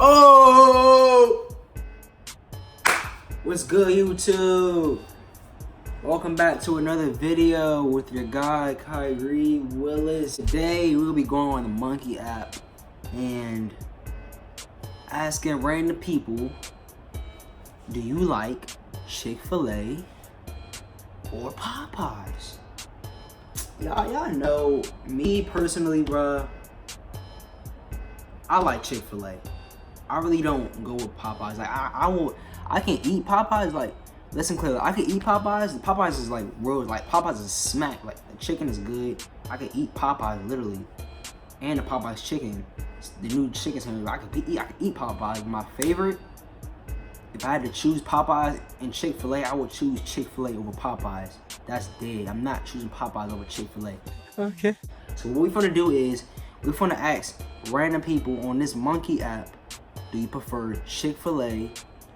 Oh! What's good, YouTube? Welcome back to another video with your guy, Kyrie Willis. Today, we'll be going on the Monkey app and asking random people, do you like Chick-fil-A or Popeyes? Y'all know, me personally, bruh, I like Chick-fil-A. I really don't go with Popeyes. Like I can eat Popeyes. Like, listen clearly, I can eat Popeyes. Popeyes is like real. Like Popeyes is smack. Like the chicken is good. I can eat Popeyes literally, and the Popeyes chicken, the new chicken sandwich. I can eat Popeyes. My favorite, if I had to choose Popeyes and Chick-fil-A, I would choose Chick-fil-A over Popeyes. That's dead. I'm not choosing Popeyes over Chick-fil-A. Okay. So what we're gonna do is we're gonna ask random people on this Monkey app, do you prefer Chick-fil-A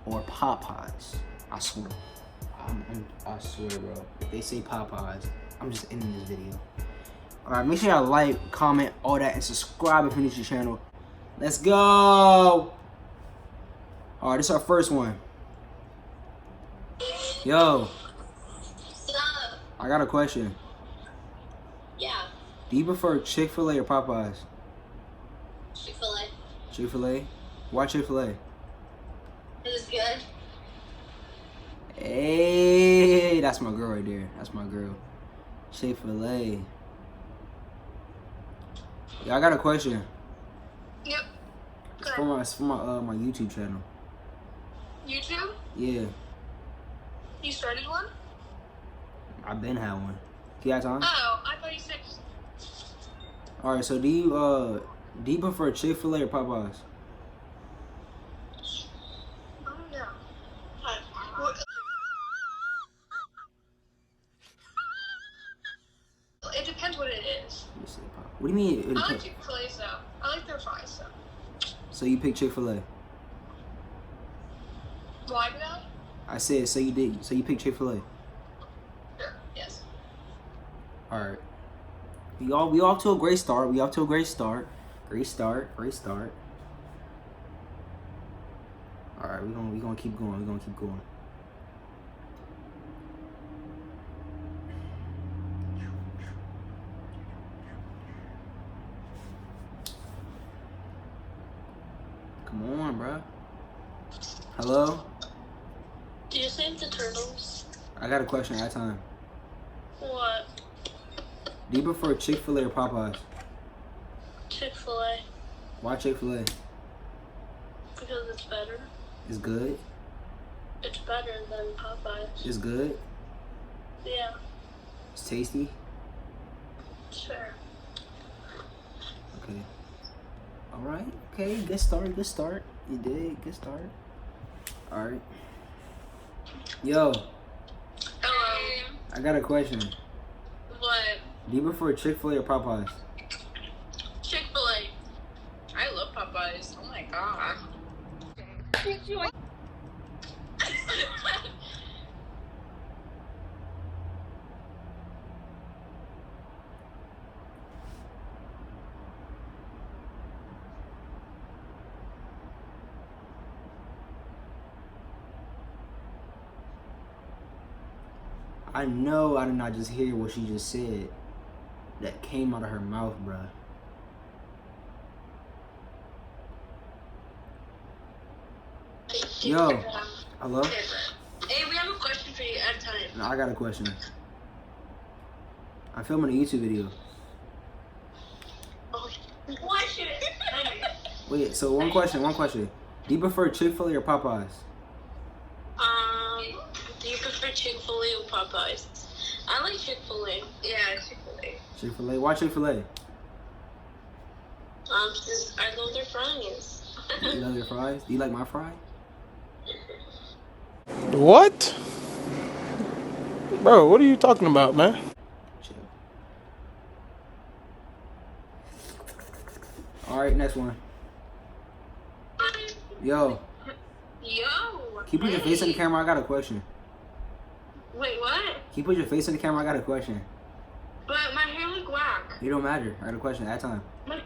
or Popeyes? I swear. I swear, bro. If they say Popeyes, I'm just ending this video. Alright, make sure y'all like, comment, all that, and subscribe if you're new to the channel. Let's go! Alright, this is our first one. Yo. What's up? I got a question. Yeah. Do you prefer Chick-fil-A or Popeyes? Chick-fil-A. Chick-fil-A? Why Chick-fil-A? It's good. Hey, that's my girl right there. That's my girl. Chick-fil-A. Yeah, I got a question. Yep. It's for my YouTube channel. YouTube? Yeah, You started one? I've been had one. Do you have time? Oh, I thought you said. All right. So do you prefer Chick-fil-A or Popeyes? Oh no. It depends what it is. Let me see, what do you mean? It I like depends? Chick-fil-A's though. I like their fries though. So you pick Chick-fil-A? Why did I? I said so you did. So you pick Chick-fil-A? Sure. Yes. All right. We off to a great start. We off to a great start. Great start. All right, we gonna keep going. We're gonna keep going. Come on, bro. Hello? Do you save the turtles? I got a question at a time. What? Do you prefer Chick-fil-A or Popeyes? Chick-fil-A. Why Chick-fil-A? Because it's better. It's good. It's better than Popeyes. It's good. Yeah. It's tasty. Sure. Okay. All right. Okay. Good start. Good start. You did. Good start. All right. Yo, Hello. I got a question. What? Do you prefer Chick-fil-A or Popeyes? Chick-fil-A. I love Popeyes. Oh my god. I know I did not just hear what she just said. That came out of her mouth, bruh. Yo, hello? Hey, we have a question for you at a time. No, I got a question. I'm filming a YouTube video. Oh, why should it? Wait, so one question. Do you prefer Chick-fil-A or Popeyes? Do you prefer Chick-fil-A or Popeyes? I like Chick-fil-A. Yeah, Chick-fil-A. Chick-fil-A? Why Chick-fil-A? Since I love their fries. You love your fries? Do you like my fry? What? Bro, what are you talking about, man? Chill. All right, next one. Yo, Yo. can you put your face in the camera? I got a question. Wait, what? Can you put your face in the camera? I got a question. But my hair look whack. It don't matter. I got a question at a time. It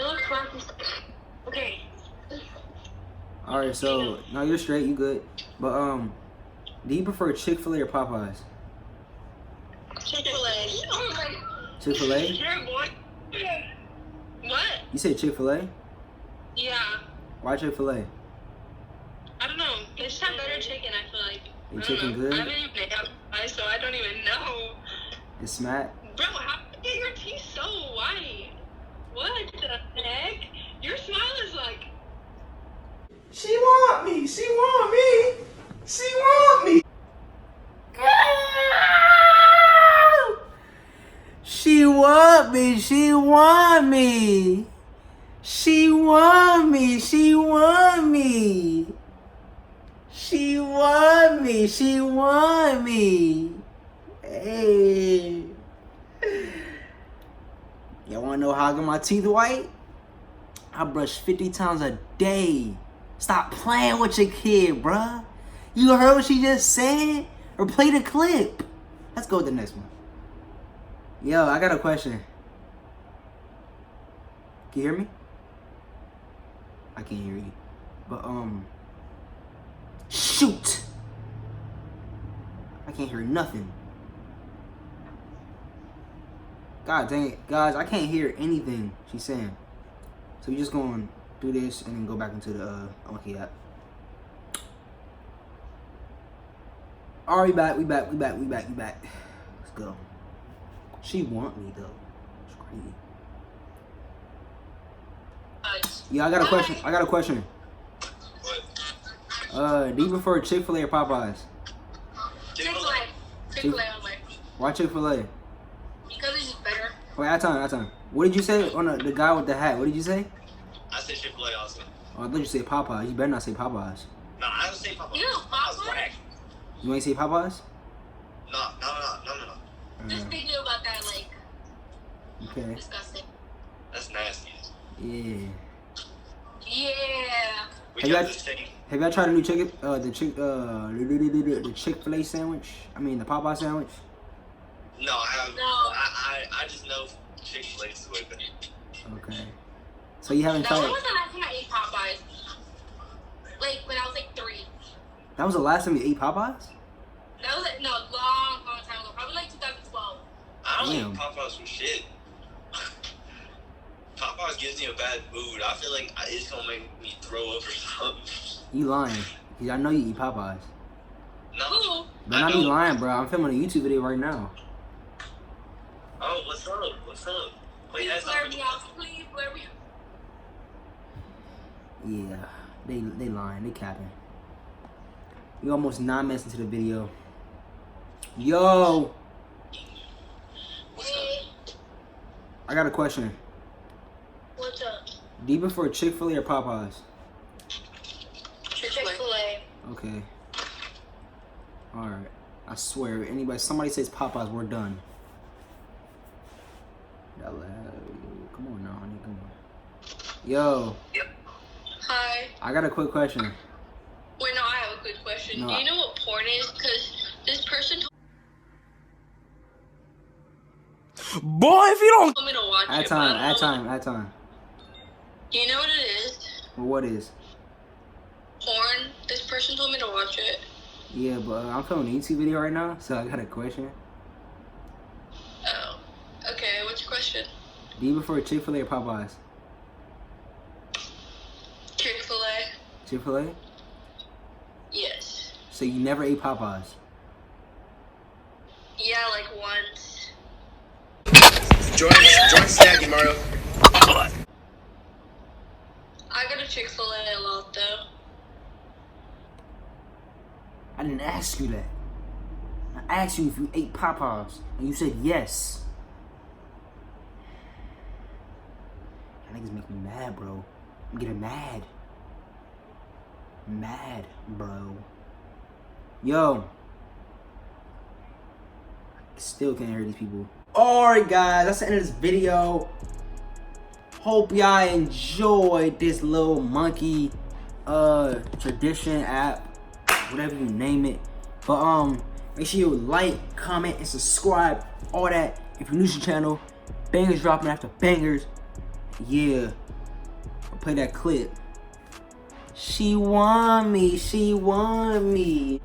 looks whack. Okay. All right, so no, you're straight. You good? But do you prefer Chick-fil-A or Popeyes? Chick-fil-A. Oh my. Chick-fil-A? You're boy. What? You said Chick-fil-A? Yeah. Why Chick-fil-A? I don't know. They just have better chicken, I feel like. Your I chicken don't know. good? I haven't even made Popeyes, so I don't even know. It's smack. Bro, how did you get your teeth so white? What the heck? Your smile is like. She want me. She want me. She want me. She want me. She want me. She want me. She want me. She want me. She want me. Hey. Y'all wanna know how I get my teeth white? I brush 50 times a day. Stop playing with your kid, bruh. You heard what she just said? Or play the clip. Let's go with the next one. Yo, I got a question. Can you hear me? I can't hear you. But, shoot! I can't hear nothing. God dang it. Guys, I can't hear anything she's saying. So we just gonna do this and then go back into the Monkey app. Alright, we back. Let's go. She want me though. It's crazy. Yeah, I got a question. Do you prefer Chick-fil-A or Popeyes? Chick-fil-A. Chick-fil-A on my. Why Chick-fil-A? Because it's just better. Wait, at time. What did you say on the guy with the hat? What did you say? I said Chick-fil-A also. Oh, I thought you said Popeyes. You better not say Popeyes. No, I don't say Popeyes. You know Popeyes. Popeyes? You ain't say Popeyes? No. Just thinking about that, like, Okay. disgusting. That's nasty. Yeah. Yeah. We Have got y'all- the same. Have y'all tried the new the Chick-fil-A sandwich? I mean the Popeye sandwich? No, I haven't. No. I just know Chick-fil-A is way better. Okay. So you haven't Now, tried when was the last time I ate Popeyes? Like, when I was like 3. That was the last time you ate Popeyes? That was like, no, long time ago. Probably like 2012. I don't Damn. eat Popeyes for shit. Popeyes gives me a bad mood. I feel like it's gonna make me throw up or something. You lying. 'Cause I know you eat Popeyes. No. Ooh. But not me lying, bro. I'm filming a YouTube video right now. Oh, what's up? Wait, Please that's blur not me out. Please blur me out. Yeah. They lying. They capping. We almost 9 minutes into the video. Yo! Hey, I got a question. what's up? Do you prefer Chick-fil-A or Popeyes? Chick-fil-A. Okay. Alright. I swear, if somebody says Popeyes, we're done. Come on now, honey, come on. Yo, Hi. I got a quick question. Wait, no, I have a good question. No, Do you know what porn is? Because this person Boy, if you don't. told me to watch At it. but I time. don't know. Do you know what it is? Well, what is? Porn. This person told me to watch it. Yeah, but I'm filming a YouTube video right now, so I got a question. Oh. Okay, what's your question? Do you prefer Chick-fil-A or Popeyes? Chick-fil-A. Chick-fil-A? Yes. So you never ate Popeyes? Yeah, like once. Join Snaggy, Mario. I go to Chick-fil-A a lot, though. I didn't ask you that. I asked you if you ate Popeyes, and you said yes. That niggas make me mad, bro. I'm getting mad. Mad, bro. Yo. I still can't hear these people. Alright, guys. That's the end of this video. Hope y'all enjoyed this little monkey tradition app. Whatever you name it. But make sure you like, comment, and subscribe. All that. If you're new to the channel, bangers dropping after bangers. Yeah. I'll play that clip. She want me. She want me.